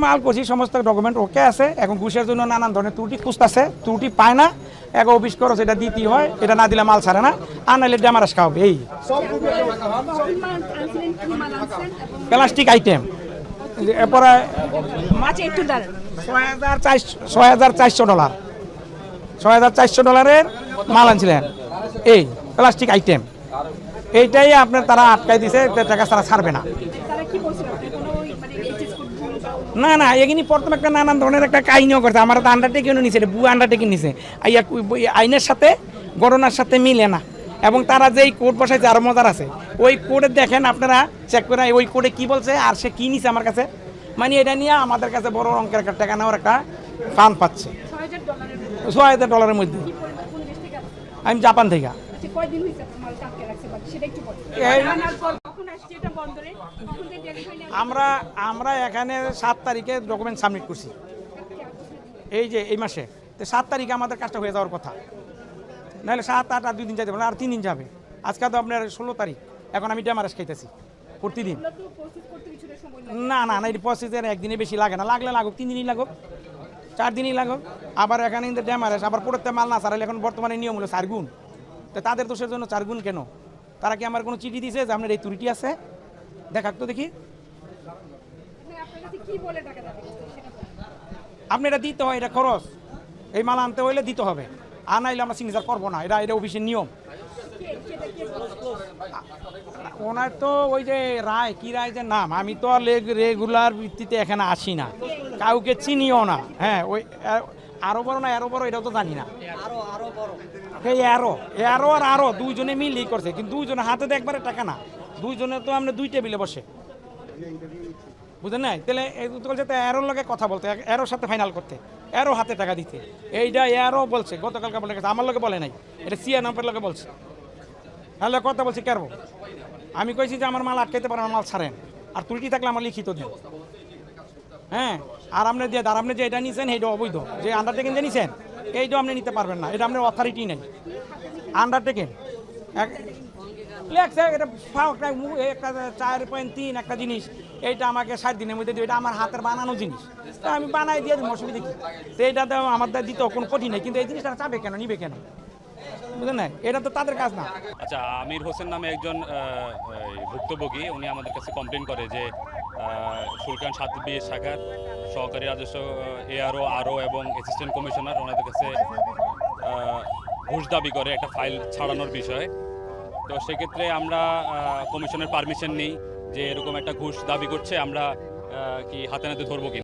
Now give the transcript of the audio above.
মাল করছি, সমস্ত ডকুমেন্ট ওকে আছে। এখন ঘুষের জন্য নানান ধরনের ত্রুটি খুঁজতেছে, ত্রুটি পায় না। এক অফিস খরচ এটা দিতেই হয়, এটা না দিলে মাল ছাড়ে না, আর নাইলে ড্যামারেজ খাওয়াবে। এই প্লাস্টিক আইটেম এরপরে $6,400 $6,400 মাল আনছিলেন, এই প্লাস্টিক আইটেম। এইটাই আপনার তারা আটকাই দিছে, টাকা তারা ছাড়বে না। না না, এখানে প্রথমে একটা নানান ধরনের একটা কাহিনীও করছে। আমার তো আন্ডারটেকিংও নিছে, এটা বুয়া আন্ডারটেকিং নিছে। আইনের সাথে গণনার সাথে মিলে না। এবং তারা যেই কোড বসাইছে আরও মজার আছে, ওই কোডে দেখেন আপনারা চেক করে, ওই কোডে কি বলছে আর সে কী নিছে আমার কাছে। মানে এটা নিয়ে আমাদের কাছে বড় অঙ্কের একটা টাকা নেওয়ার একটা ফান্ড পাচ্ছে $6,000 মধ্যে। আমি জাপান থেকে। আমরা এখানে 7 তারিখে ডকুমেন্ট সাবমিট করছি, এই যে এই মাসে। তো 7 তারিখে আমাদের কাজটা হয়ে যাওয়ার কথা, নাহলে 7, 8 আর 2 দিন যাইতে পারে, আর 3 দিন যাবে। আজকে তো আপনার 16 তারিখ, এখন আমি ড্যামারেজ খাইতেছি প্রতিদিন। না না না, এই প্রসেসের একদিনে বেশি লাগে না, লাগলে লাগুক 3 দিনই লাগুক, 4 দিনই লাগুক। আবার এখানে কিন্তু ড্যামারেজ, আবার পড়তে মাল না ছাড়ালে এখন বর্তমানে নিয়ম হলো 4 গুণ। তো তাদের দোষের জন্য 4 গুণ কেন? তারা কি আমার কোনো চিঠি দিয়েছে যে আপনার এই ত্রুটি আছে? দেখাক তো দেখি। আপনি এটা দিতে হয়, এটা খরচ। এই মাল আনতে হইলে দিতে হবে, আর নাইলে আমরা সিগনেচার করবো না। এটা অফিসের নিয়ম। ওনার তো ওই যে রায়, কি রায় যে নাম, আমি তো রেগুলার ভিত্তিতে এখানে আসি না, কাউকে চিনিও না। হ্যাঁ, ওই আরো বড় না এরও বড় এটাও তো জানি না। এই এরো আর আরো দুইজনে মিলেই করছে, কিন্তু দুইজনের হাতে তো একবারে টাকা না, দুইজনে তো আমরা 2 টেবিলে বসে, বুঝলেন না? তাহলে এরোর লগে কথা বলতে, এরোর সাথে ফাইনাল করতে, এরো হাতে টাকা দিতে। এইটা এরো বলছে গতকালকে বলে গেছে, আমার লগে বলে নাই, এটা সিয়া নাম্বার লগে বলছে। তাহলে কথা বলছি কেন? আমি কইছি যে আমার মাল আটকাইতে পারেন, আমার মাল ছাড়েন, আর ত্রুটি থাকলে আমার লিখিত দেন। হ্যাঁ, আর আপনি দিয়ে আপনি যে এটা নিছেন এইটা অবৈধ, যে আন্ডারটেকিং যে নিছেন এইটাও আপনি নিতে পারবেন না, এটা আপনার অথরিটি নেই। আন্ডারটেকিং লেখছে, এটা একটা 4.3 একটা জিনিস, এইটা আমাকে 60 দিনের মধ্যে দিবে, এটা আমার হাতের বানানো জিনিস, তো আমি বানাই দিয়ে দিই, অসুবিধা কি? তো এইটাতে আমার দিতে কোনো কঠিন নেই, কিন্তু এই জিনিসটা চাবে কেন, নিবে কেন? বুঝলেন না, এটা তো তাদের কাজ না। আচ্ছা, আমির হোসেন নামে একজন ভুক্তভোগী, উনি আমাদের কাছে কমপ্লেন করে যে ফুলকান 7B শাখার সহকারী রাজস্ব আরও এবং অ্যাসিস্ট্যান্ট কমিশনার ওনাদের কাছে ঘুষ দাবি করে একটা ফাইল ছাড়ানোর বিষয়ে। তো সেক্ষেত্রে আমরা কমিশনের পারমিশন নিই যে এরকম একটা ঘুষ দাবি করছে, আমরা কি হাতে নাতে ধরবো কি।